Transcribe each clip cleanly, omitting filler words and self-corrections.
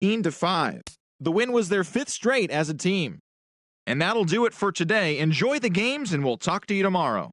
15-5. The win was their 5th straight as a team. And that'll do it for today. Enjoy the games, and we'll talk to you tomorrow.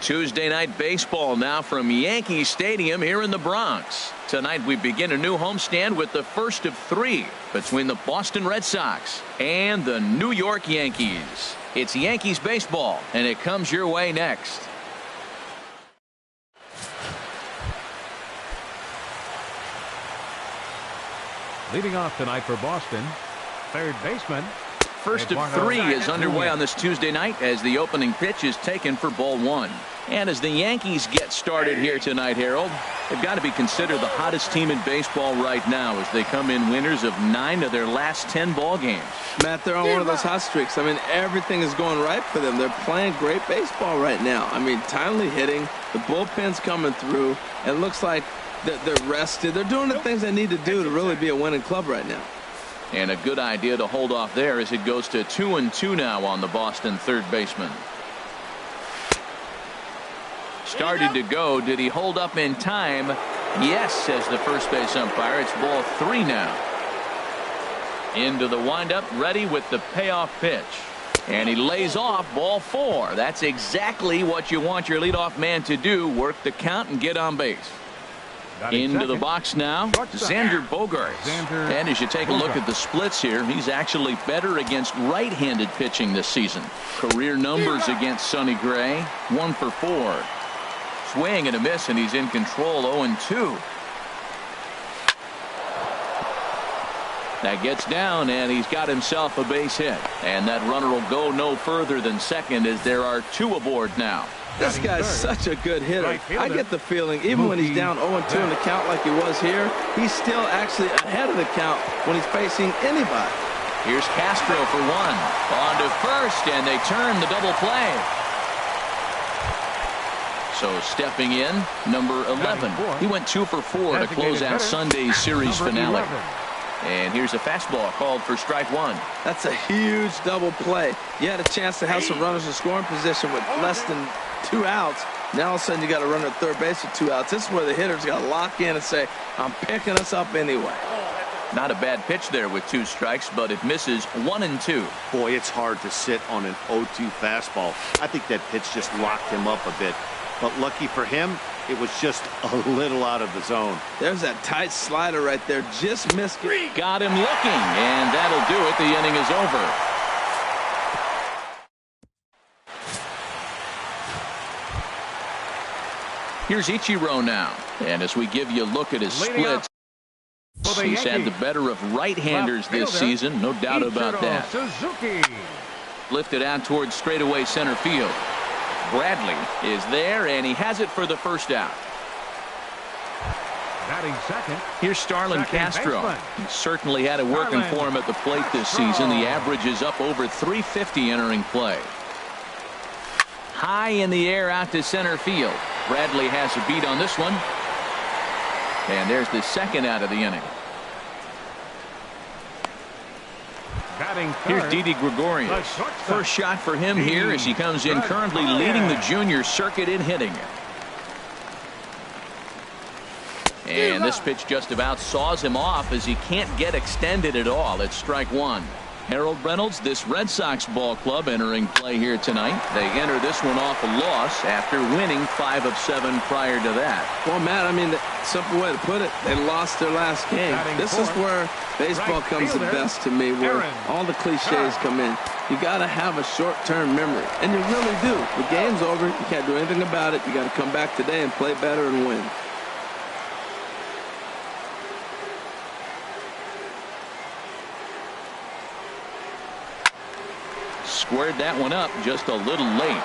Tuesday night baseball now from Yankee Stadium here in the Bronx. Tonight we begin a new homestand with the first of 3 between the Boston Red Sox and the New York Yankees. It's Yankees baseball, and it comes your way next. Leading off tonight for Boston, third baseman. First of 3 is underway on this Tuesday night as the opening pitch is taken for ball 1. And as the Yankees get started here tonight, Harold, they've got to be considered the hottest team in baseball right now as they come in winners of 9 of their last 10 ball games. Matt, they're on one of those hot streaks. I mean, everything is going right for them. They're playing great baseball right now. I mean, timely hitting, the bullpen's coming through. It looks like they're rested. They're doing the things they need to do to really be a winning club right now. And a good idea to hold off there as it goes to 2-2 now on the Boston third baseman. Started to go. Did he hold up in time? Yes, says the first base umpire. It's ball 3 now. Into the windup, ready with the payoff pitch. And he lays off ball 4. That's exactly what you want your leadoff man to do. Work the count and get on base. Into the box now, Xander Bogaerts. And as you take a look at the splits here, he's actually better against right-handed pitching this season. Career numbers against Sonny Gray, 1 for 4. Swing and a miss, and he's in control, 0-2. That gets down, and he's got himself a base hit. And that runner will go no further than second as there are 2 aboard now. This guy's such a good hitter. I get the feeling even when he's down 0-2 in the count like he was here, he's still actually ahead of the count when he's facing anybody. Here's Castro for 1. On to first, and they turn the double play. So stepping in, number 11. He went 2 for 4 to close out Sunday's series finale. And here's a fastball called for strike 1. That's a huge double play. You had a chance to have some runners in scoring position with less than 2 outs. Now all of a sudden you got a runner at third base with 2 outs. This is where the hitter's got to lock in and say, I'm picking us up anyway. Not a bad pitch there with 2 strikes, but it misses 1-2. Boy, it's hard to sit on an 0-2 fastball. I think that pitch just locked him up a bit. But lucky for him, it was just a little out of the zone. There's that tight slider right there. Just missed it. Got him looking, and that'll do it. The inning is over. Here's Ichiro now. And as we give you a look at his splits, he's had the better of right-handers this season. No doubt about that. Lifted out towards straightaway center field. Bradley is there, and he has it for the first out. Here's Starlin Castro. He certainly had it working for him at the plate this season. The average is up over 350 entering play. High in the air out to center field. Bradley has a beat on this one. And there's the second out of the inning. Here's Didi Gregorius. First shot for him here as he comes in, currently leading the junior circuit in hitting. And this pitch just about saws him off as he can't get extended at all. It's strike 1. Harold Reynolds, this Red Sox ball club entering play here tonight. They enter this one off a loss after winning 5 of 7 prior to that. Well, Matt, I mean, the simple way to put it, they lost their last game. This is where baseball comes the best to me, where all the cliches come in. You got to have a short-term memory, and you really do. The game's over. You can't do anything about it. You got to come back today and play better and win. Squared that one up just a little late.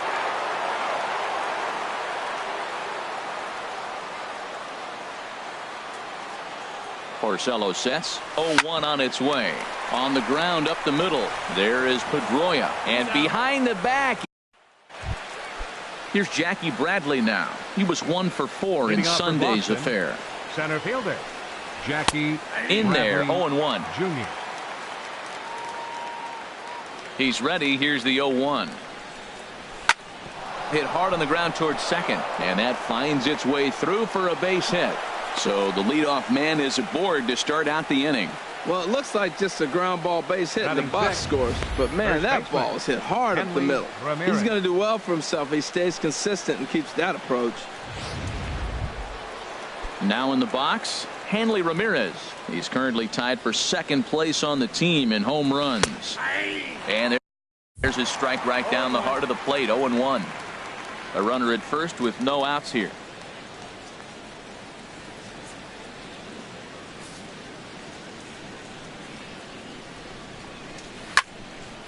Porcello sets. 0-1 on its way. On the ground up the middle. There is Pedroia. And behind the back. Here's Jackie Bradley now. He was 1 for 4 in Sunday's affair. Center fielder Jackie in there. 0-1. Junior. He's ready. Here's the 0-1. Hit hard on the ground towards second, and that finds its way through for a base hit. So the leadoff man is aboard to start out the inning. Well, it looks like just a ground ball base hit and the box scores. But, man, that ball is hit hard up the middle. He's going to do well for himself if he stays consistent and keeps that approach. Now in the box, Hanley Ramirez. He's currently tied for second place on the team in home runs. And there's his strike right down the heart of the plate, 0-1. A runner at first with no outs here.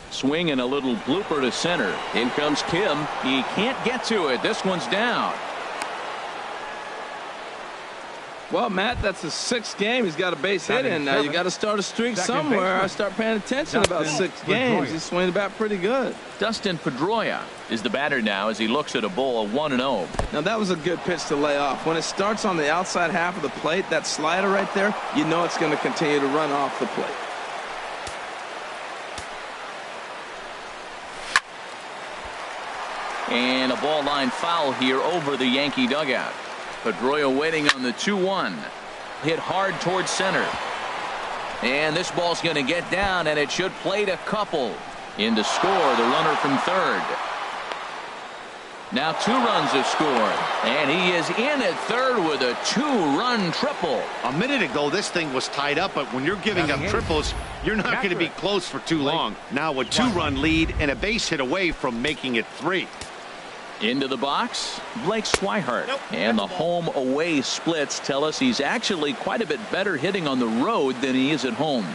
Swing and a little blooper to center. In comes Kim. He can't get to it. This one's down. Well, Matt, that's his 6th game. He's got a base hit in now. You got to start a streak somewhere. I start paying attention about 6 games. He's swinging the bat pretty good. Dustin Pedroia is the batter now as he looks at a ball of 1-0. Now, that was a good pitch to lay off. When it starts on the outside half of the plate, that slider right there, you know it's going to continue to run off the plate. And a ball line foul here over the Yankee dugout. Pedroia waiting on the 2-1. Hit hard towards center. And this ball's going to get down, and it should plate a couple. In to score, the runner from third. Now 2 runs have scored. And he is in at third with a 2-run triple. A minute ago, this thing was tied up, but when you're giving up triples, you're not going to be close for too long. Now a 2-run lead and a base hit away from making it 3. Into the box, Blake Swihart. And the home-away splits tell us he's actually quite a bit better hitting on the road than he is at home.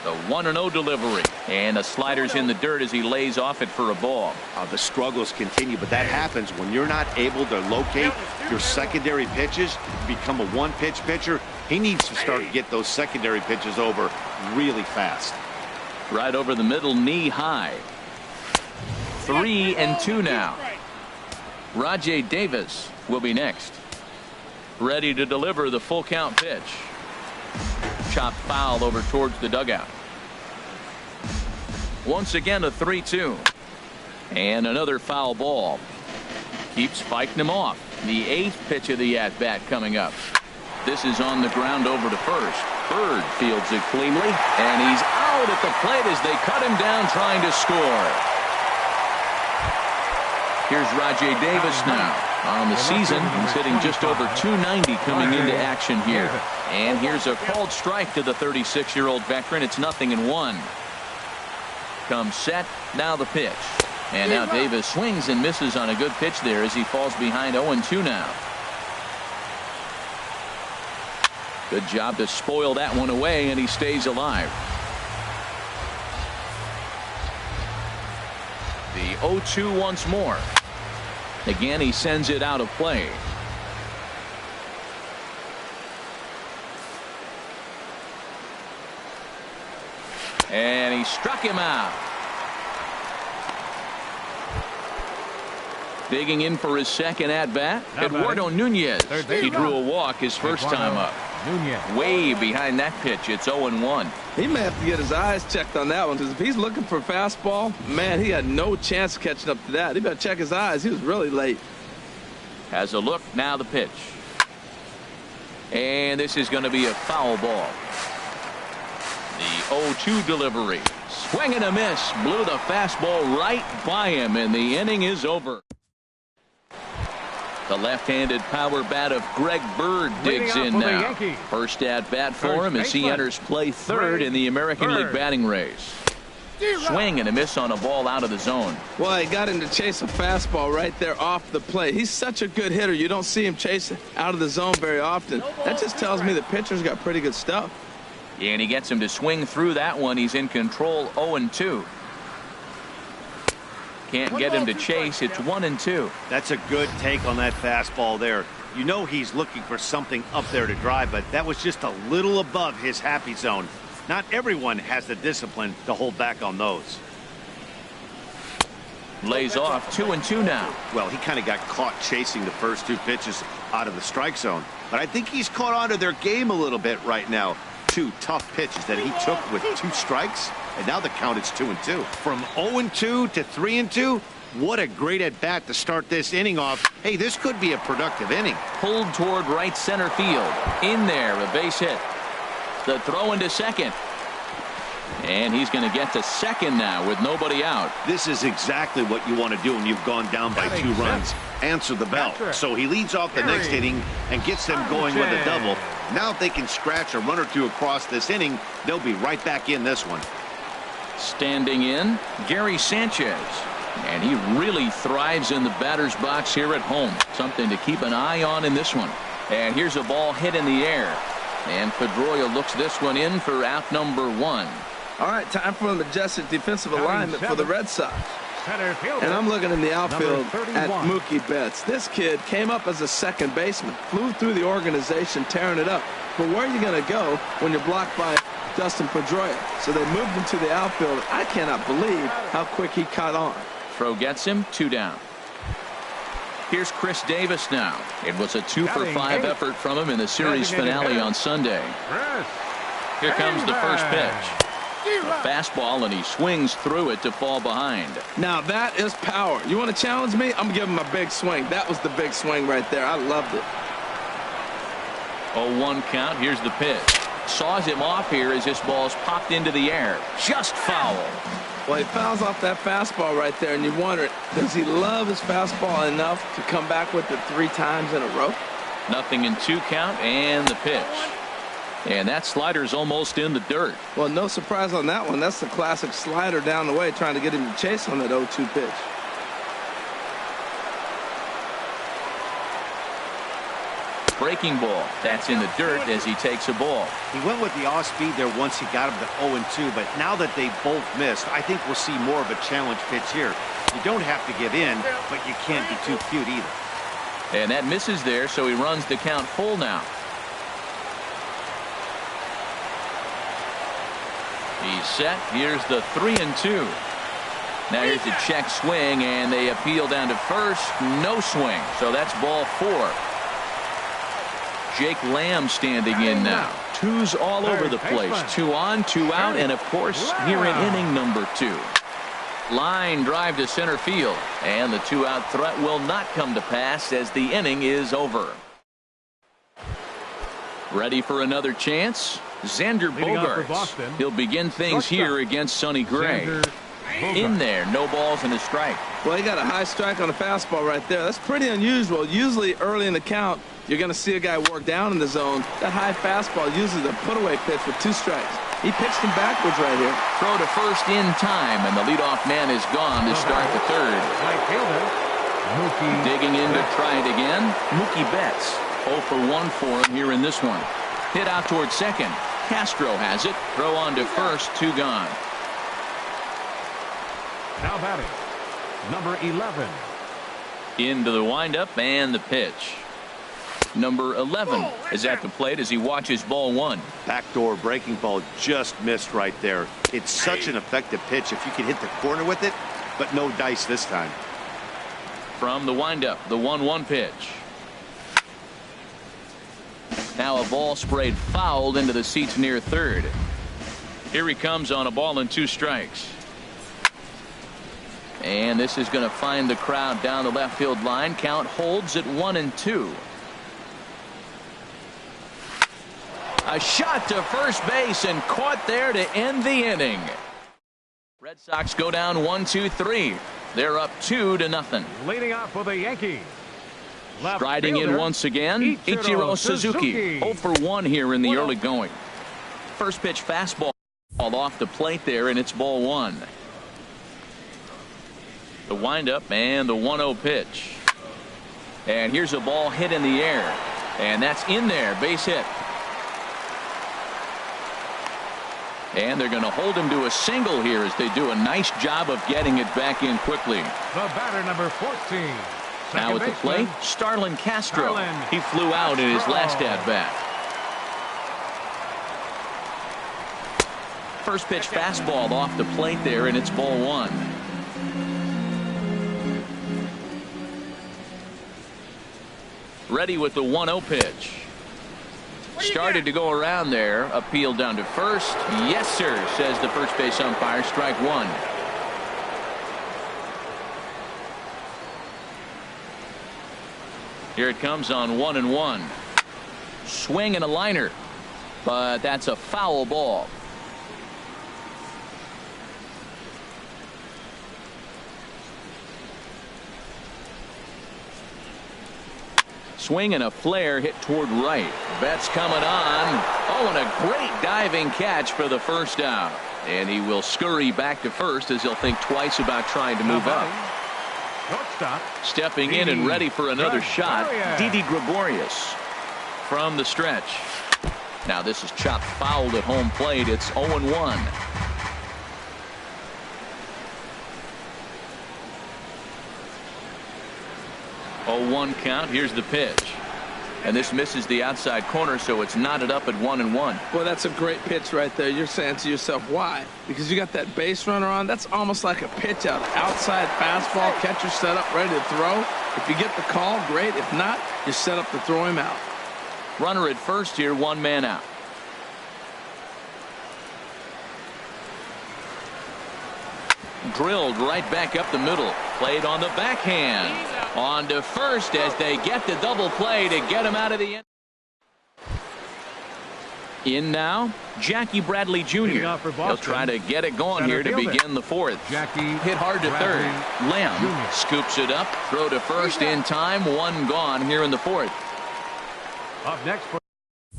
The 1-0 delivery. And the slider's in the dirt as he lays off it for a ball. The struggles continue, but that happens when you're not able to locate your secondary pitches. Become a one-pitch pitcher. He needs to start to get those secondary pitches over really fast. Right over the middle, knee high. 3-2 now. Rajay Davis will be next. Ready to deliver the full count pitch. Chopped foul over towards the dugout. Once again a 3-2. And another foul ball. Keeps fighting him off. The 8th pitch of the at-bat coming up. This is on the ground over to first. Bird fields it cleanly. And he's out at the plate as they cut him down trying to score. Here's Rajay Davis now. On the season, he's hitting just over 290 coming into action here. And here's a called strike to the 36-year-old veteran. It's 0-1. Comes set. Now the pitch. And now Davis swings and misses on a good pitch there as he falls behind 0-2 now. Good job to spoil that one away, and he stays alive. The 0-2 once more. Again, he sends it out of play. And he struck him out. Digging in for his second at-bat, Eduardo Nunez. He drew a walk his first time up. Way behind that pitch. It's 0-1. He may have to get his eyes checked on that one, because if he's looking for a fastball, man, he had no chance of catching up to that. He better check his eyes. He was really late. Has a look. Now the pitch. And this is going to be a foul ball. The 0-2 delivery. Swing and a miss. Blew the fastball right by him, and the inning is over. The left-handed power bat of Greg Bird digs in now. First at bat for him as he enters play third in the American League batting race. Swing and a miss on a ball out of the zone. Well, he got him to chase a fastball right there off the plate. He's such a good hitter. You don't see him chase out of the zone very often. That just tells me the pitcher's got pretty good stuff. And he gets him to swing through that one. He's in control. 0-2. Can't get him to chase. It's 1-2. That's a good take on that fastball there. You know he's looking for something up there to drive, but that was just a little above his happy zone. Not everyone has the discipline to hold back on those. Lays off. 2-2 now. Well, he kind of got caught chasing the first 2 pitches out of the strike zone, but I think he's caught on to their game a little bit right now. 2 tough pitches that he took with 2 strikes, and now the count is 2-2. From 0-2 to 3-2, what a great at-bat to start this inning off. Hey, this could be a productive inning. Pulled toward right center field. In there, a base hit. The throw into second. And he's going to get to second now with nobody out. This is exactly what you want to do when you've gone down by 2 runs. Answer the bell. So he leads off the next inning and gets them going with a double. Now if they can scratch a run or two across this inning, they'll be right back in this one. Standing in, Gary Sanchez. And he really thrives in the batter's box here at home. Something to keep an eye on in this one. And here's a ball hit in the air. And Pedroia looks this one in for out number 1. All right, time for a majestic defensive alignment for the Red Sox. And I'm looking in the outfield at Mookie Betts. This kid came up as a second baseman, flew through the organization, tearing it up. But where are you going to go when you're blocked by Dustin Pedroia? So they moved him to the outfield. I cannot believe how quick he caught on. Throw gets him, 2 down. Here's Chris Davis now. It was a 2-for-5 effort from him in the series finale on Sunday. Here comes the first pitch. A fastball, and he swings through it to fall behind. Now that is power. You want to challenge me? I'm going to give him a big swing. That was the big swing right there. I loved it. 0-1 count. Here's the pitch. Saws him off here as this ball's popped into the air. Just foul. Well, he fouls off that fastball right there, and you wonder, does he love his fastball enough to come back with it 3 times in a row? 0-2 count, and the pitch. And that slider's almost in the dirt. Well, no surprise on that one. That's the classic slider down the way, trying to get him to chase on that 0-2 pitch. Breaking ball. That's in the dirt as he takes a ball. He went with the off speed there once he got him to 0-2, but now that they both missed, I think we'll see more of a challenge pitch here. You don't have to give in, but you can't be too cute either. And that misses there, so he runs the count full now. He's set. Here's the 3-2. Now here's a check swing, and they appeal down to first. No swing, so that's ball 4. Jake Lamb standing in now. 2s all over the place. 2 on, 2 out, and of course here in inning number 2. Line drive to center field, and the 2-out threat will not come to pass as the inning is over. Ready for another chance? Xander Bogaerts. He'll begin things here against Sonny Gray. In there, no balls and a strike. Well, he got a high strike on a fastball right there. That's pretty unusual. Usually early in the count, you're going to see a guy work down in the zone. That high fastball usually the put-away pitch with 2 strikes. He pitched him backwards right here. Throw to first in time, and the leadoff man is gone to start the 3rd. Digging in to try it again. Mookie Betts. 0 for 1 for him here in this one. Hit out towards second. Castro has it. Throw on to first. 2 gone. Now batting, number 11. Into the windup and the pitch. Number 11 is at the plate as he watches ball 1. Backdoor breaking ball just missed right there. It's such an effective pitch if you can hit the corner with it, but no dice this time. From the windup, the 1-1 pitch. Now a ball sprayed fouled into the seats near third. Here he comes on a ball and 2 strikes. And this is going to find the crowd down the left field line. Count holds at 1-2. A shot to first base and caught there to end the inning. Red Sox go down 1-2-3. They're up 2-0. Leading off for the Yankees. Striding in once again, Ichiro Suzuki. 0 for 1 here in the early going. First pitch fastball off the plate there, and it's ball 1. The windup and the 1-0 pitch. And here's a ball hit in the air. And that's in there, base hit. And they're going to hold him to a single here as they do a nice job of getting it back in quickly. The batter, number 14. Now at the plate, Starlin Castro. He flew out in his last at-bat. First pitch fastball off the plate there, and it's ball 1. Ready with the 1-0 pitch. Started to go around there. Appeal down to first. Yes, sir, says the first base umpire. Strike 1. Here it comes on 1-1. Swing and a liner. but that's a foul ball. Swing and a flare hit toward right. Betts coming on. Oh, and a great diving catch for the first out. And he will scurry back to first as he'll think twice about trying to move up. Stepping in and ready for another shot, Didi Gregorius from the stretch. Now this is chopped fouled at home plate. It's 0-1. 0-1 count. Here's the pitch. And this misses the outside corner, so it's knotted up at 1-1. Well, that's a great pitch right there. You're saying to yourself, why? Because you got that base runner on. That's almost like a pitch out. Outside fastball, catcher set up, ready to throw. If you get the call, great. If not, you're set up to throw him out. Runner at first here, 1 man out. Drilled right back up the middle. Played on the backhand. On to first as they get the double play to get him out of the end. In now, Jackie Bradley Jr. He'll try to get it going here to begin the fourth. Jackie hit hard to third. Lamb scoops it up. Throw to first in time. 1 gone here in the fourth. Up next for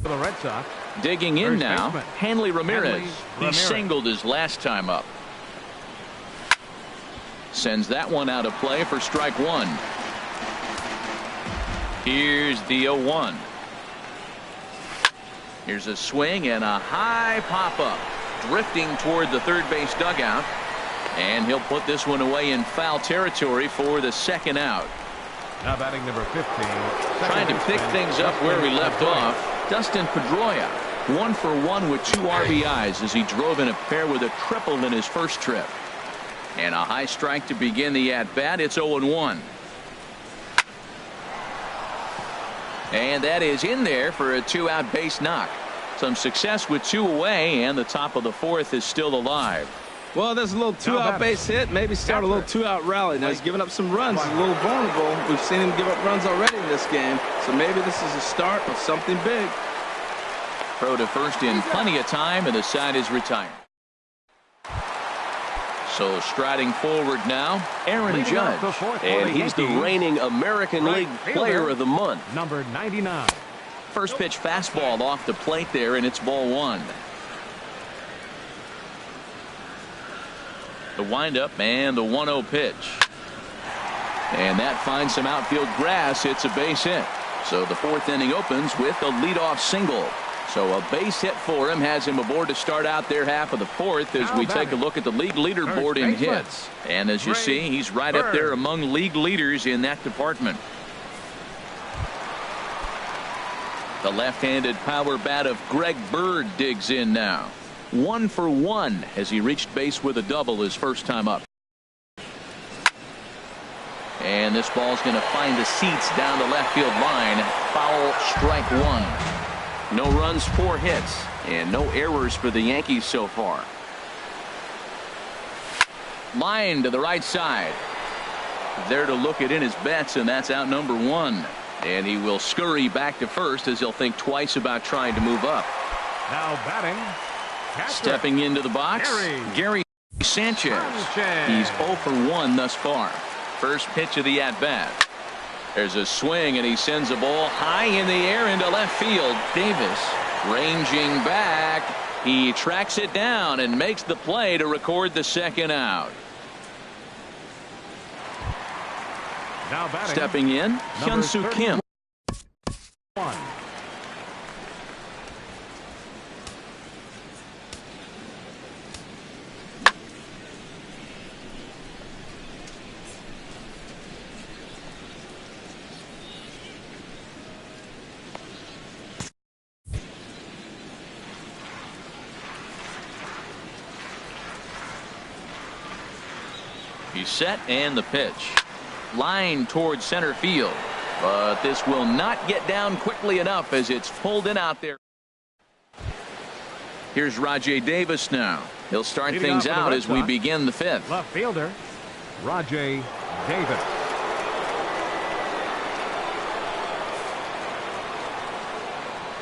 the Red Sox. Digging in now, baseman. Hanley Ramirez. He Ramirez. singled his last time up. Sends that one out of play for strike 1. Here's the 0-1. Here's a swing and a high pop-up. Drifting toward the third base dugout. And he'll put this one away in foul territory for the second out. Now batting number 15. Trying to pick things up where we left off. Dustin Pedroia. 1 for 1 with 2 RBIs as he drove in a pair with a triple in his first trip. And a high strike to begin the at-bat. It's 0-1. And that is in there for a 2-out base knock. Some success with 2 away, and the top of the fourth is still alive. Well, there's a little 2-out base hit. Maybe start a little 2-out rally. Now he's giving up some runs. He's a little vulnerable. We've seen him give up runs already in this game. So maybe this is a start of something big. Throw to first in plenty of time, and the side is retired. So striding forward now, Aaron Judge. And he's the reigning American League Player of the Month. Number 99. First pitch fastball off the plate there, and it's ball 1. The windup and the 1-0 pitch. And that finds some outfield grass. It's a base hit. So the fourth inning opens with a leadoff single. So a base hit for him has him aboard to start out their half of the fourth as we take a look at the league leaderboard in hits. And as you see, he's right up there among league leaders in that department. The left-handed power bat of Greg Bird digs in now. 1 for 1 as he reached base with a double his first time up. And this ball's going to find the seats down the left field line. Foul, strike 1. No runs, 4 hits, and no errors for the Yankees so far. Line to the right side. There to look it in his bets, and that's out number 1. And he will scurry back to first as he'll think twice about trying to move up. Now batting. Catcher. Stepping into the box, Gary Sanchez. He's 0 for 1 thus far. First pitch of the at-bat. There's a swing, and he sends a ball high in the air into left field. Davis ranging back. He tracks it down and makes the play to record the second out. Now batting. Stepping in, Hyun-Soo Kim. 1. He's set, and the pitch. Line towards center field. But this will not get down quickly enough as it's pulled in out there. Here's Rajay Davis now. He'll start things out as we begin the fifth. Left fielder, Rajay Davis.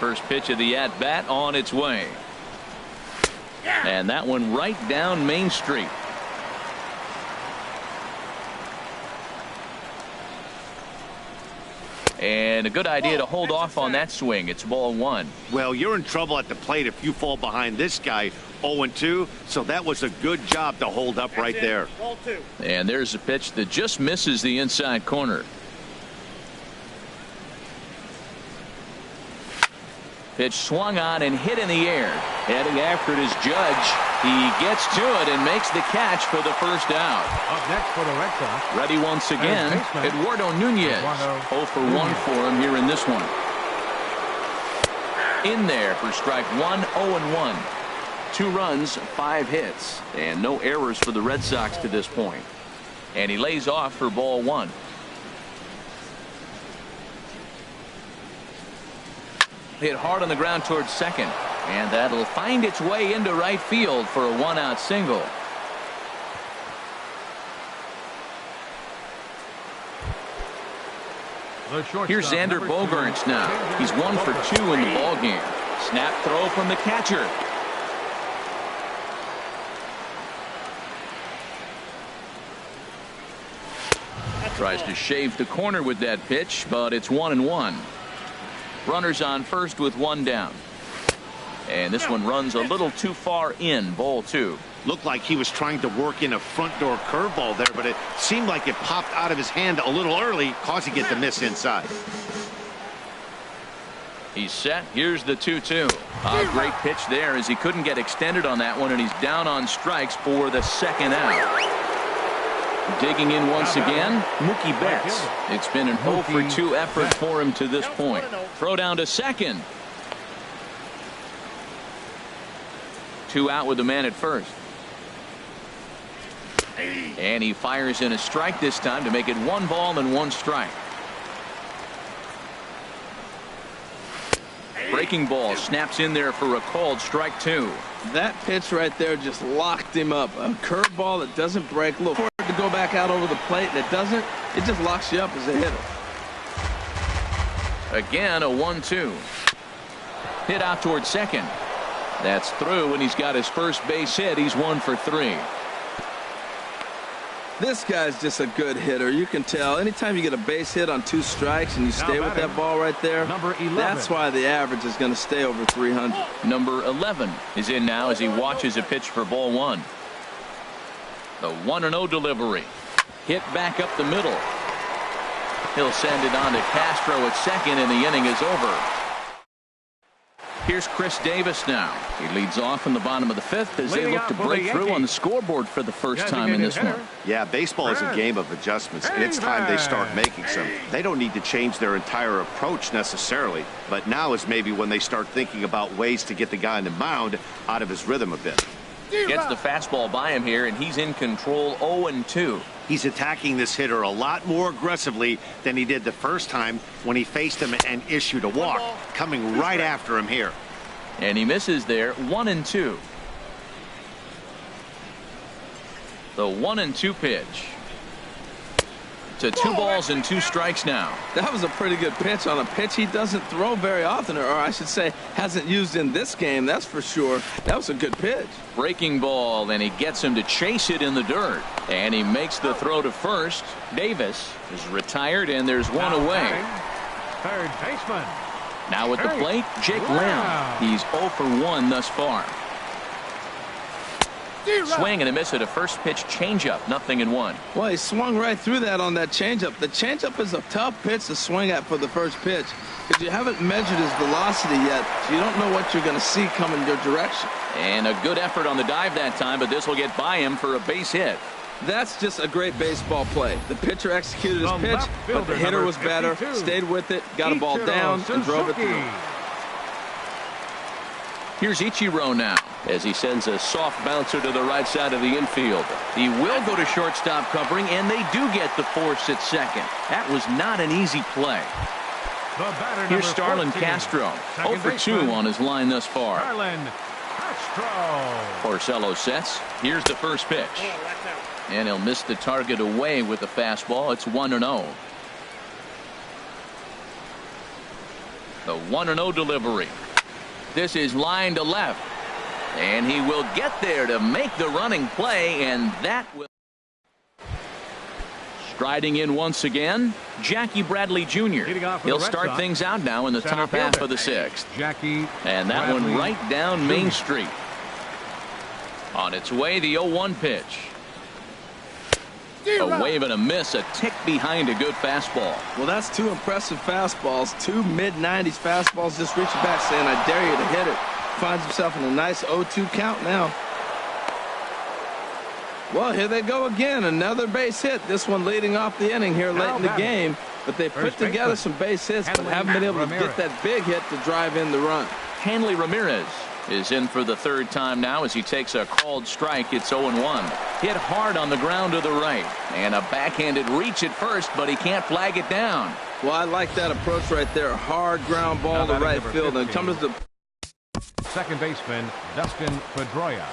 First pitch of the at-bat on its way. And that one right down Main Street. And a good idea to hold off on that swing. It's ball one. Well, you're in trouble at the plate if you fall behind this guy 0-2, so that was a good job to hold up right there. And there's a pitch that just misses the inside corner. Pitch swung on and hit in the air. Heading after it is Judge. He gets to it and makes the catch for the first out. Up next for the Red Sox. Ready once again, Eduardo Nunez. 0 for 1 for him here in this one. In there for strike one, 0-1. 2 runs, 5 hits, and no errors for the Red Sox to this point. And he lays off for ball one. Hit hard on the ground towards second, and that'll find its way into right field for a 1-out single. Here's Xander Bogaerts now. He's 1 for 2 in the ball game. Snap throw from the catcher. Tries to shave the corner with that pitch, but it's 1-1. Runners on first with 1 down. And this one runs a little too far in, ball 2. Looked like he was trying to work in a front door curveball there, but it seemed like it popped out of his hand a little early, causing it to miss inside. He's set. Here's the 2-2. A great pitch there as he couldn't get extended on that one, and he's down on strikes for the second out. Digging in once again, Mookie Betts. It's been an 0 for 2 effort for him to this point. Throw down to second. 2 out with the man at first. And he fires in a strike this time to make it 1 ball and 1 strike. Breaking ball snaps in there for a called strike 2. That pitch right there just locked him up. A curveball that doesn't break. Look, for it to go back out over the plate and it doesn't, it just locks you up as a hitter. Again, a 1-2. Hit out towards second. That's through, and he's got his first base hit. He's 1 for 3. This guy's just a good hitter. You can tell anytime you get a base hit on 2 strikes and you stay with that ball right there, number 11. That's why the average is going to stay over 300. Number 11 is in now as he watches a pitch for ball 1. The 1-0 delivery. Hit back up the middle. He'll send it on to Castro at second, and the inning is over. Here's Chris Davis now. He leads off in the bottom of the 5th as they look to break through on the scoreboard for the first time in this one. Yeah, baseball is a game of adjustments, and it's time they start making some. They don't need to change their entire approach necessarily, but now is maybe when they start thinking about ways to get the guy on the mound out of his rhythm a bit. Gets the fastball by him here, and he's in control 0-2. He's attacking this hitter a lot more aggressively than he did the first time when he faced him and issued a walk, coming right after him here. And he misses there, 1-2. The 1-2 pitch. To 2 balls and 2 strikes now. That was a pretty good pitch on a pitch he doesn't throw very often, or I should say hasn't used in this game, that's for sure. That was a good pitch. Breaking ball, and he gets him to chase it in the dirt. And he makes the throw to first. Davis is retired, and there's 1 away. Third baseman. Now at the plate, Jake Lamb. He's 0 for 1 thus far. Swing and a miss at a first pitch changeup, 0-1. Well, he swung right through that on that changeup. The changeup is a tough pitch to swing at for the first pitch because you haven't measured his velocity yet, so you don't know what you're going to see coming your direction. And a good effort on the dive that time, but this will get by him for a base hit. That's just a great baseball play. The pitcher executed his pitch, but the hitter was better, stayed with it, got a ball down, and drove it through. Here's Ichiro now as he sends a soft bouncer to the right side of the infield. He will go to shortstop covering, and they do get the force at second. That was not an easy play. Here's Starlin Castro, 0 for 2 on his line thus far. Porcello sets. Here's the first pitch. And he'll miss the target away with the fastball. It's 1-0. The 1-0 delivery. This is line to left. And he will get there to make the running play, and that will. Striding in once again, Jackie Bradley Jr. He'll start things out now in the top half of the 6th. And that one right down Main Street. On its way, the 0-1 pitch. A wave and a miss, a tick behind a good fastball. Well, that's 2 impressive fastballs. 2 mid-90s fastballs just reaching back saying, I dare you to hit it. Finds himself in a nice 0-2 count now. Well, here they go again. Another base hit. This one leading off the inning here late in the game. But they put together some base hits, but haven't been able to get that big hit to drive in the run. Hanley Ramirez is in for the 3rd time now as he takes a called strike. It's 0-1. Hit hard on the ground to the right. And a backhanded reach at first, but he can't flag it down. Well, I like that approach right there. Hard ground ball to right field. And comes to second baseman Dustin Pedroia.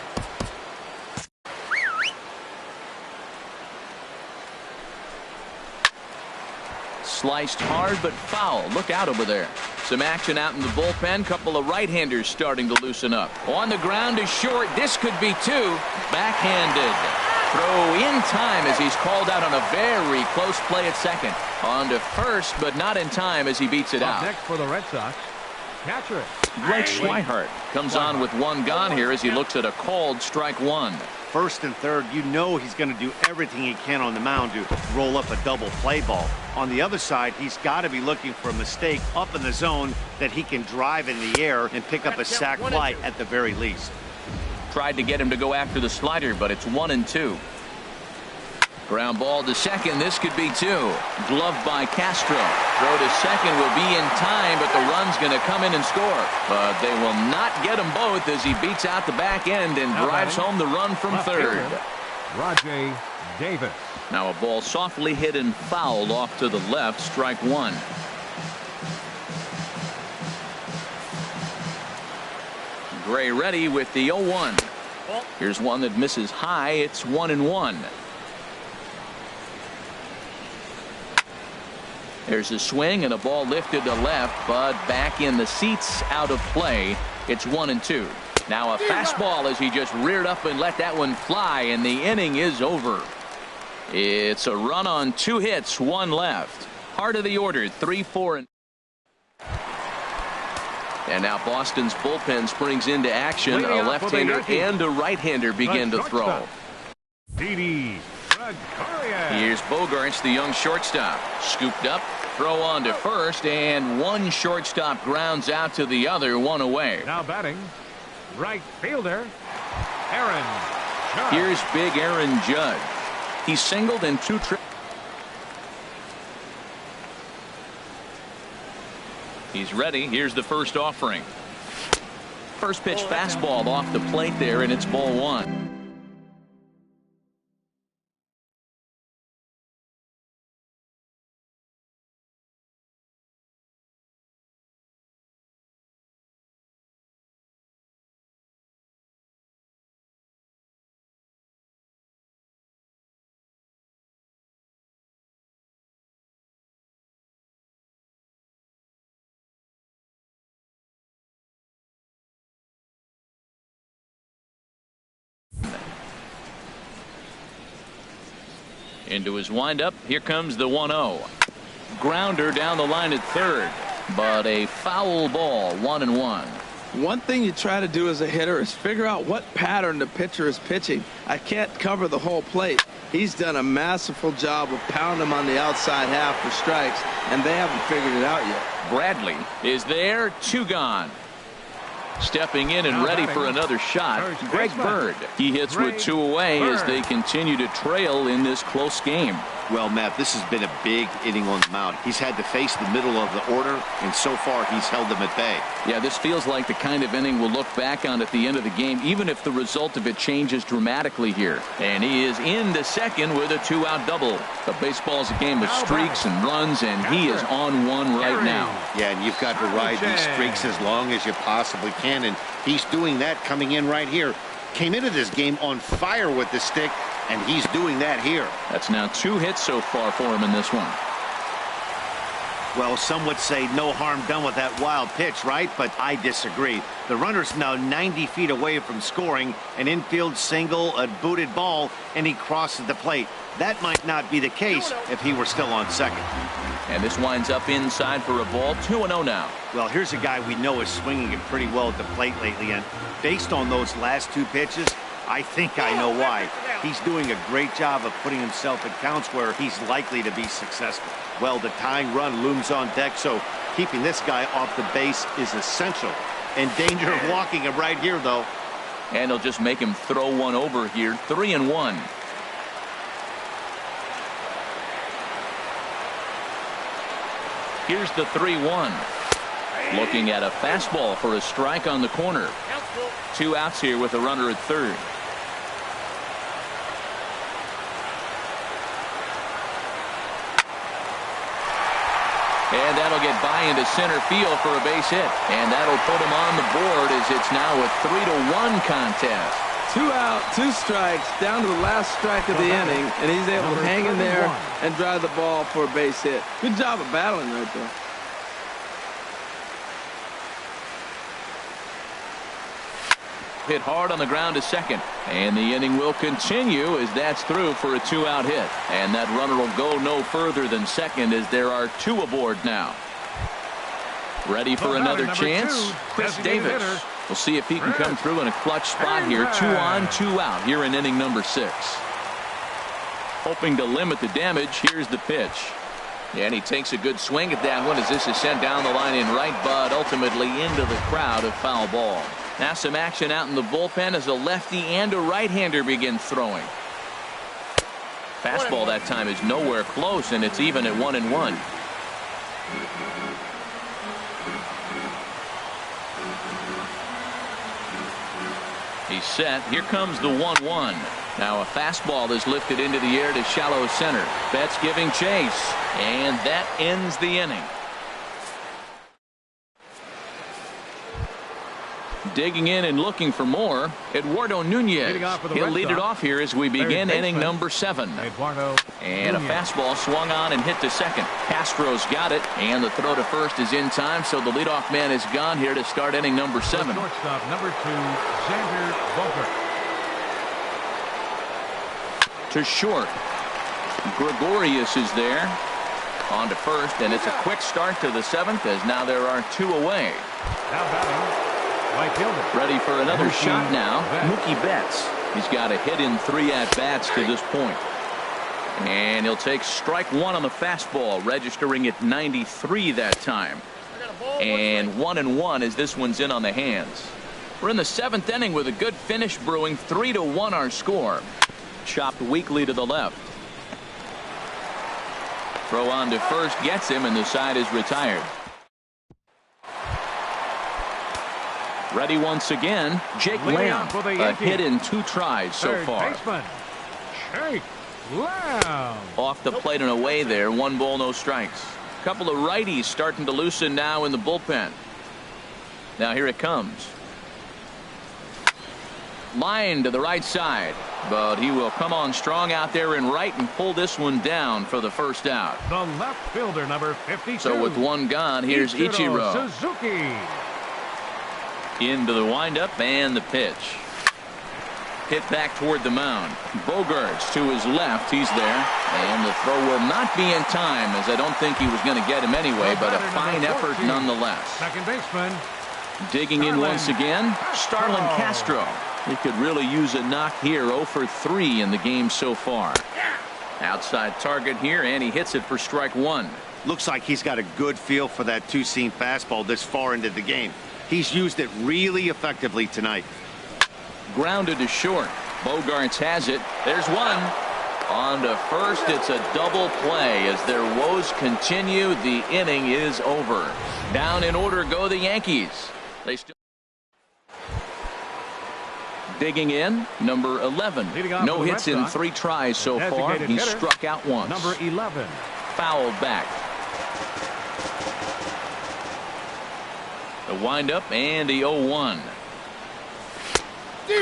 Sliced hard but foul. Look out over there. Some action out in the bullpen. Couple of right-handers starting to loosen up. On the ground to short. This could be 2. Backhanded. Throw in time as he's called out on a very close play at second. On to first, but not in time as he beats it out. Next for the Red Sox, catcher Blake Swihart comes on with 1 gone here as he looks at a called strike 1. 1st and 3rd, you know he's going to do everything he can on the mound to roll up a double play ball. On the other side, he's got to be looking for a mistake up in the zone that he can drive in the air and pick up a sac fly at the very least. Tried to get him to go after the slider, but it's 1-2. Ground ball to second. This could be 2. Gloved by Castro. Throw to second will be in time, but the run's going to come in and score. But they will not get them both as he beats out the back end and drives home the run from 3rd. Rajay Davis. Now a ball softly hit and fouled off to the left. Strike 1. Gray ready with the 0-1. Here's one that misses high. It's 1-1. There's a swing and a ball lifted to left, but back in the seats, out of play. It's 1-2. Now a fastball as he just reared up and let that one fly, and the inning is over. It's a run on 2 hits, 1 left. Heart of the order, 3-4. And now Boston's bullpen springs into action. A left-hander and a right-hander begin to throw. Here's Bogarts, the young shortstop. Scooped up, throw on to first, and one shortstop grounds out to the other, 1 away. Now batting, right fielder, Aaron Judge. Here's big Aaron Judge. He singled in 2 trips. He's ready. Here's the first offering. First pitch fastball off the plate there, and it's ball 1. Into his windup. Here comes the 1-0. Grounder down the line at third, but a foul ball, 1-1. One thing you try to do as a hitter is figure out what pattern the pitcher is pitching. I can't cover the whole plate. He's done a masterful job of pounding them on the outside half for strikes, and they haven't figured it out yet. Bradley is there, 2 gone. Stepping in and ready for another shot, Greg Bird. He hits with 2 away as they continue to trail in this close game. Well, Matt, this has been a big inning on the mound. He's had to face the middle of the order, and so far he's held them at bay. Yeah, this feels like the kind of inning we'll look back on at the end of the game, even if the result of it changes dramatically here. And he is into second with a 2-out double. But baseball's a game of streaks and runs, and he is on one right now. Yeah, and you've got to ride these streaks as long as you possibly can, and he's doing that coming in right here. Came into this game on fire with the stick, and he's doing that here. That's now 2 hits so far for him in this one. Well, some would say no harm done with that wild pitch, right? But I disagree. The runner's now 90 feet away from scoring, an infield single, a booted ball, and he crosses the plate. That might not be the case if he were still on second. And this winds up inside for a ball. 2-0 now. Well, here's a guy we know is swinging it pretty well at the plate lately, and based on those last two pitches, I think I know why. He's doing a great job of putting himself in counts where he's likely to be successful. Well, the tying run looms on deck, so keeping this guy off the base is essential. In danger of walking him right here, though. And they'll just make him throw one over here. 3-1. Here's the 3-1. Looking at a fastball for a strike on the corner. 2 outs here with a runner at third. And that'll get by into center field for a base hit. And that'll put him on the board as it's now a 3-1 contest. 2 out, 2 strikes, down to the last strike of the inning, and he's able to hang in there and drive the ball for a base hit. Good job of battling right there. Hit hard on the ground to second, and the inning will continue as that's through for a 2-out hit. And that runner will go no further than second as there are 2 aboard now. Ready for another chance? Chris Davis. We'll see if he can come through in a clutch spot here. 2 on, 2 out here in inning number 6. Hoping to limit the damage. Here's the pitch. And he takes a good swing at that one as this is sent down the line in right, but ultimately into the crowd, a foul ball. Now some action out in the bullpen as a lefty and a right-hander begin throwing. Fastball that time is nowhere close, and it's even at 1-1. He's set. Here comes the 1-1. Now a fastball is lifted into the air to shallow center. Betts giving chase, and that ends the inning. Digging in and looking for more, Eduardo Nunez. He'll lead it off here as we begin inning number 7. And a fastball swung on and hit to second. Castro's got it, and the throw to first is in time, so the leadoff man is gone here to start inning number 7. Shortstop number 2, Xander Bogaerts. To short. Gregorius is there. On to first, and it's a quick start to the 7th as now there are 2 away. Now batting, right fielder. Ready for another shot now. Mookie Betts. He's got a hit in 3 at-bats to this point. And he'll take strike 1 on the fastball, registering at 93 that time. And 1-1 as this one's in on the hands. We're in the 7th inning with a good finish brewing. 3-1 our score. Chopped weakly to the left. Throw on to first gets him, and the side is retired. Ready once again, Jake Lamb. A hit in 2 tries so far. Baseman, Jake Lamb. Off the plate and away there. 1 ball, no strikes. Couple of righties starting to loosen now in the bullpen. Now here it comes. Line to the right side, but he will come on strong out there in right and pull this one down for the first out. The left fielder, number 52. So with 1 gone, here's Ichiro. Suzuki. Into the windup and the pitch. Hit back toward the mound. Bogaerts to his left. He's there. And the throw will not be in time, as I don't think he was going to get him anyway, but a fine effort nonetheless. Second baseman. Digging in once again, Starlin Castro. He could really use a knock here. 0 for 3 in the game so far. Outside target here, and he hits it for strike 1. Looks like he's got a good feel for that 2-seam fastball this far into the game. He's used it really effectively tonight. Grounded to short. Bogaerts has it. There's one. On to first. It's a double play as their woes continue. The inning is over. Down in order go the Yankees. They still digging in. Number 11. No hits in 3 tries so far. He's struck out once. Number 11. Fouled back. The windup and the 0-1.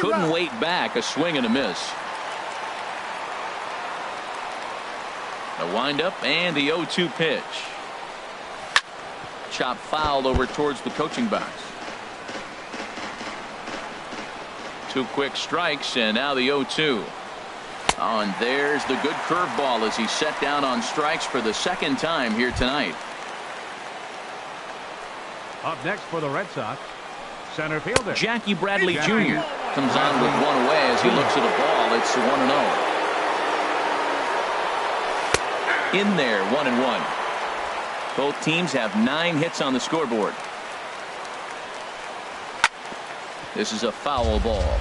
Couldn't wait back. A swing and a miss. The windup and the 0-2 pitch. chop foul over towards the coaching box. 2 quick strikes, and now the 0-2. Oh, and there's the good curveball as he's set down on strikes for the 2nd time here tonight. Up next for the Red Sox, center fielder Jackie Bradley Jr. comes on with one away as he looks at a ball. It's 1-0. In there, 1-1. Both teams have 9 hits on the scoreboard. This is a foul ball.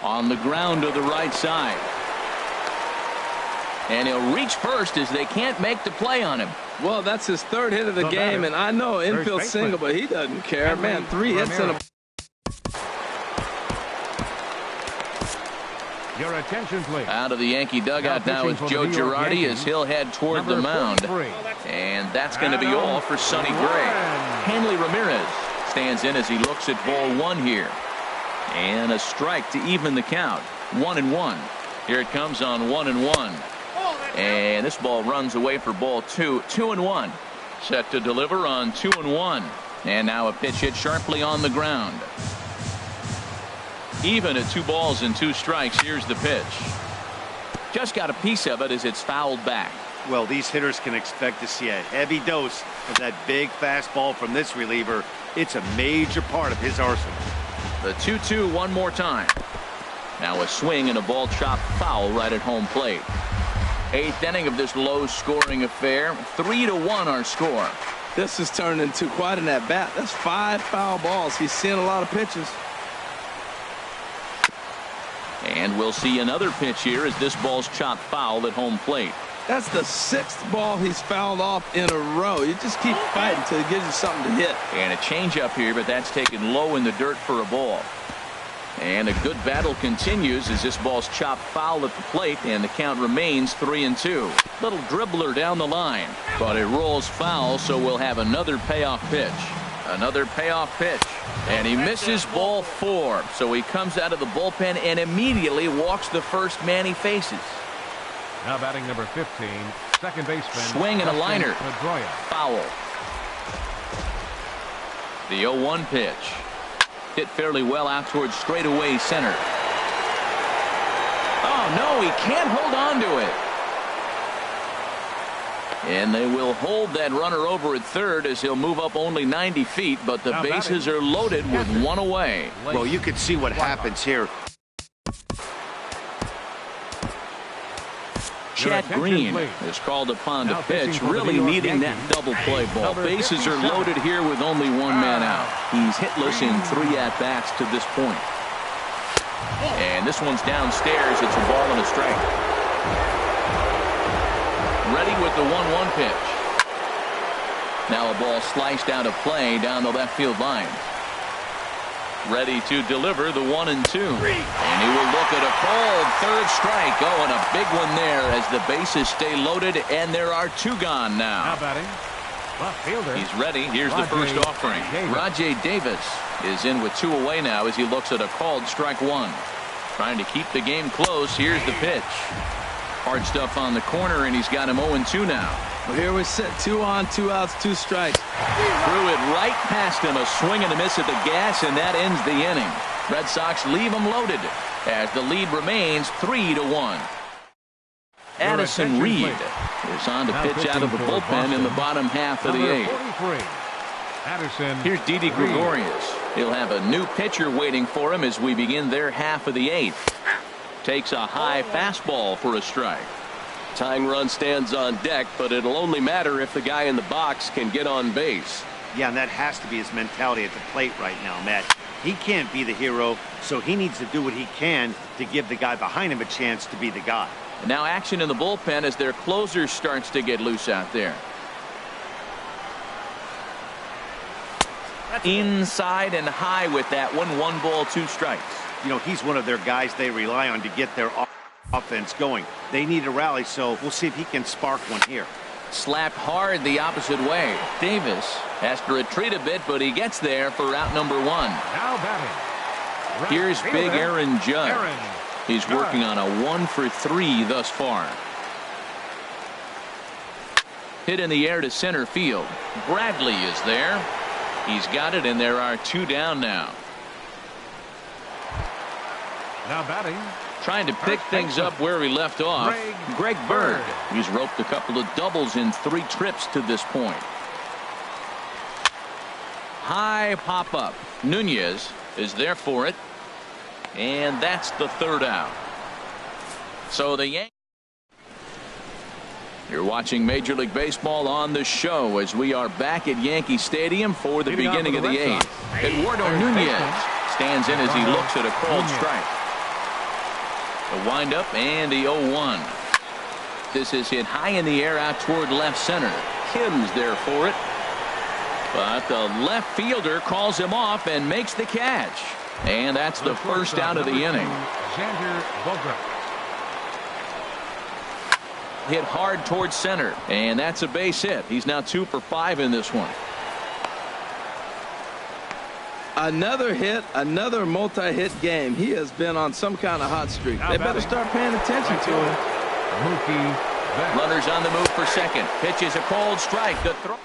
On the ground to the right side. And he'll reach first as they can't make the play on him. Well, that's his 3rd hit of the game, and I know infield single, but he doesn't care. Man, 3 hits in a... Your attention, please. Out of the Yankee dugout now is Joe Girardi as he'll head toward the mound. And that's going to be all for Sonny Gray. Hanley Ramirez stands in as he looks at ball 1 here. And a strike to even the count. 1-1. Here it comes on 1-1. And this ball runs away for ball 2. 2-1. Set to deliver on 2-1. And now a pitch hit sharply on the ground. Even at 2 balls and 2 strikes. Here's the pitch. Just got a piece of it as it's fouled back. Well, these hitters can expect to see a heavy dose of that big fastball from this reliever. It's a major part of his arsenal. The 2-2 one more time. Now a swing and a ball chopped foul right at home plate. 8th inning of this low-scoring affair. 3-1 our score. This has turned into quite an at-bat. That's 5 foul balls. He's seeing a lot of pitches. And we'll see another pitch here as this ball's chopped foul at home plate. That's the 6th ball he's fouled off in a row. You just keep fighting until he gives you something to hit. And a changeup here, but that's taken low in the dirt for a ball. And a good battle continues as this ball's chopped foul at the plate, and the count remains 3-2. Little dribbler down the line, but it rolls foul, so we'll have another payoff pitch. Another payoff pitch. And he misses ball 4. So he comes out of the bullpen and immediately walks the first man he faces. Now batting number 15, second baseman. Swing and a liner. Pedroia. Foul. The 0-1 pitch. Hit fairly well out towards straightaway center. Oh, no, he can't hold on to it. And they will hold that runner over at third as he'll move up only 90 feet, but the bases are loaded with 1 away. Well, you can see what happens here. Chad Green is called upon to pitch, really needing that double play ball. Bases are loaded here with only 1 man out. He's hitless in 3 at-bats to this point. And this one's downstairs. It's a ball and a strike. Ready with the 1-1 pitch. Now a ball sliced out of play down the left field line. Ready to deliver the 1-2. And he will look at a cold 3rd strike. Oh, and a big one there as the bases stay loaded, and there are 2 gone now. Now batting, left fielder. He's ready. Here's the first offering. Rajay Davis is in with 2 away now as he looks at a called strike 1. Trying to keep the game close. Here's the pitch. Hard stuff on the corner, and he's got him 0-2 now. Well, here we sit, 2 on, 2 outs, 2 strikes. Threw it right past him, a swing and a miss at the gas, and that ends the inning. Red Sox leave them loaded as the lead remains 3-1. Addison Reed is on to pitch out of the bullpen in the bottom half of the 8th. Here's Didi Gregorius. He'll have a new pitcher waiting for him as we begin their half of the 8th. Takes a high fastball for a strike. Tying run stands on deck, but it'll only matter if the guy in the box can get on base. Yeah, and that has to be his mentality at the plate right now, Matt. He can't be the hero, so he needs to do what he can to give the guy behind him a chance to be the guy. And now action in the bullpen as their closer starts to get loose out there. Inside and high with that one. 1 ball, 2 strikes. You know, he's one of their guys they rely on to get their offense going. They need a rally, so we'll see if he can spark one here. Slapped hard the opposite way. Davis has to retreat a bit, but he gets there for out number 1. Now batting. Here's big Aaron Judge. He's working on a 1-for-3 thus far. Hit in the air to center field. Bradley is there. He's got it, and there are 2 down now. Now batting. Trying to pick things up where he left off. Greg Bird. He's roped a couple of doubles in 3 trips to this point. High pop up. Nunez is there for it. And that's the 3rd out. So the Yankees. You're watching Major League Baseball on the show as we are back at Yankee Stadium for the beginning of the 8th. Eduardo Nunez stands in as he looks at a called strike. The windup and the 0-1. This is hit high in the air out toward left center. Kim's there for it. But the left fielder calls him off and makes the catch. And that's the first out of the inning. Hit hard towards center. And that's a base hit. He's now 2 for 5 in this one. Another hit, another multi-hit game. He has been on some kind of hot streak. They better start paying attention to him. Runners on the move for second. Pitch is a cold strike. The throw.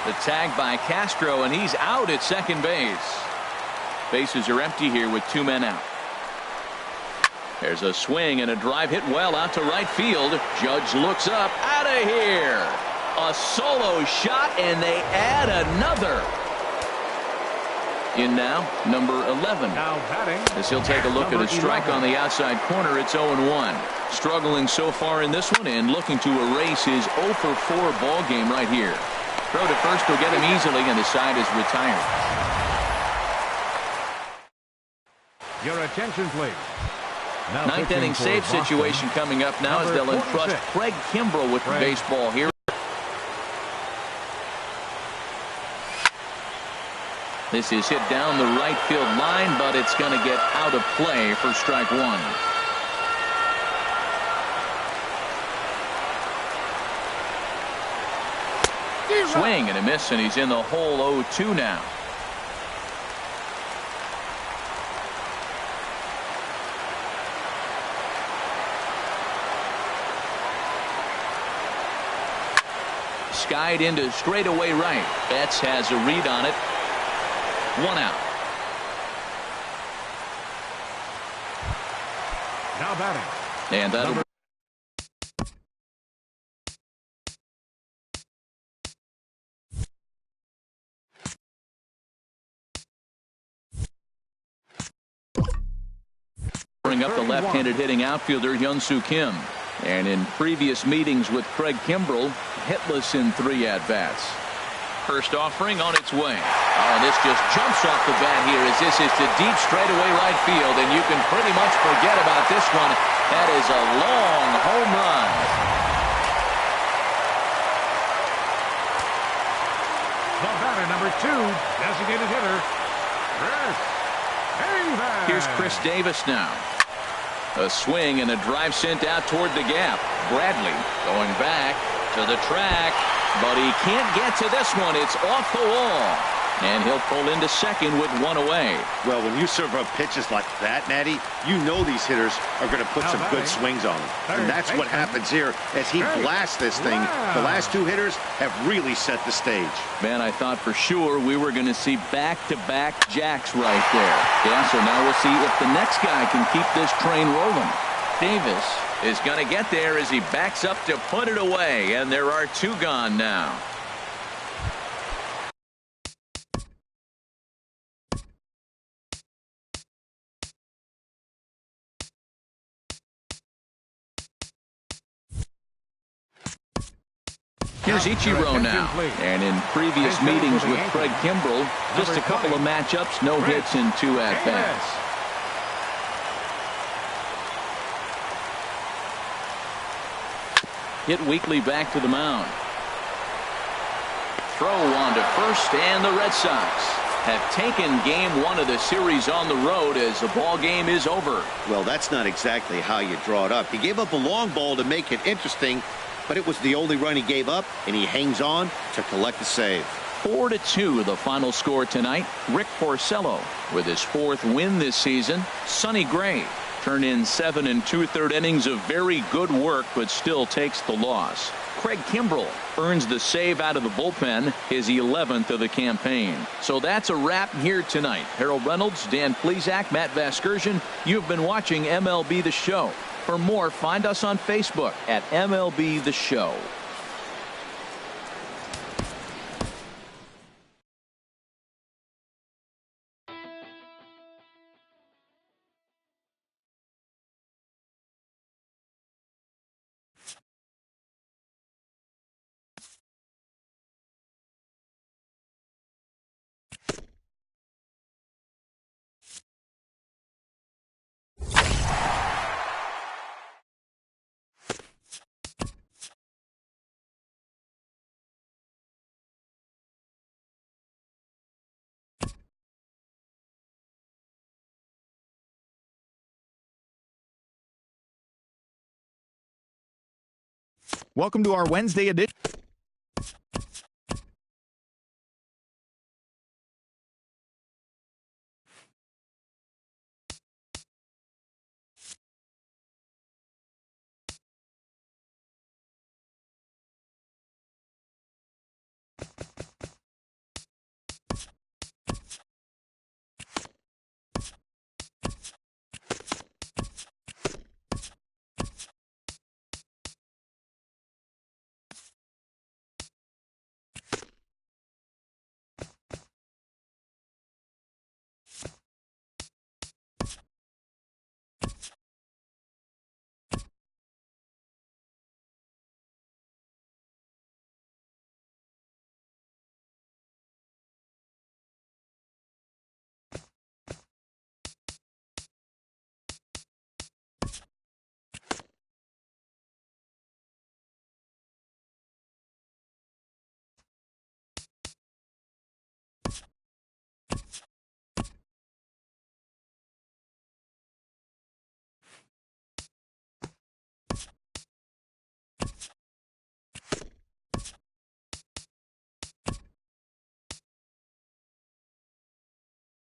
The tag by Castro, and he's out at second base. Bases are empty here with 2 men out. There's a swing and a drive hit well out to right field. Judge looks up. Out of here. A solo shot, and they add another. In now, number 11. Now batting. As he'll take a look at a strike on the outside corner, it's 0-1. Struggling so far in this one and looking to erase his 0-for-4 ball game right here. Throw to first will get him easily, and the side is retired. Your attention, please. Now 9th inning save situation coming up now as they'll entrust Craig Kimbrell with the baseball here. This is hit down the right field line, but it's going to get out of play for strike 1. Swing and a miss, and he's in the hole 0-2 now. Skied into straightaway right. Betts has a read on it. 1 out. Now batting. And that'll bring up the left-handed hitting outfielder Hyun-Soo Kim. And in previous meetings with Craig Kimbrell, hitless in 3 at-bats. First offering on its way. Oh, and this just jumps off the bat here as this is to deep straightaway right field, and you can pretty much forget about this one. That is a long home run. The batter, number 2, designated hitter, Chris Davis. Here's Chris Davis now. A swing and a drive sent out toward the gap. Bradley going back to the track, but he can't get to this one. It's off the wall. And he'll pull into second with 1 away. Well, when you serve up pitches like that, Natty, you know these hitters are going to put some good swings on them. And that's what happens here as he blasts this thing. The last 2 hitters have really set the stage. Man, I thought for sure we were going to see back-to-back jacks right there. Yeah, so now we'll see if the next guy can keep this train rolling. Davis is going to get there as he backs up to put it away, and there are 2 gone now. Here's Ichiro now, and in previous meetings with Craig Kimbrell, just a couple of matchups, no hits in 2 at-bats. Hit weakly back to the mound. Throw on to first, and the Red Sox have taken game 1 of the series on the road as the ball game is over. Well, that's not exactly how you draw it up. He gave up a long ball to make it interesting, but it was the only run he gave up, and he hangs on to collect the save. 4-2 the final score tonight. Rick Porcello with his 4th win this season. Sonny Gray turned in 7 2/3 innings of very good work, but still takes the loss. Craig Kimbrell earns the save out of the bullpen, his 11th of the campaign. So that's a wrap here tonight. Harold Reynolds, Dan Plesac, Matt Vasgersian. You've been watching MLB The Show. For more, find us on Facebook at MLB The Show. Welcome to our Wednesday edition.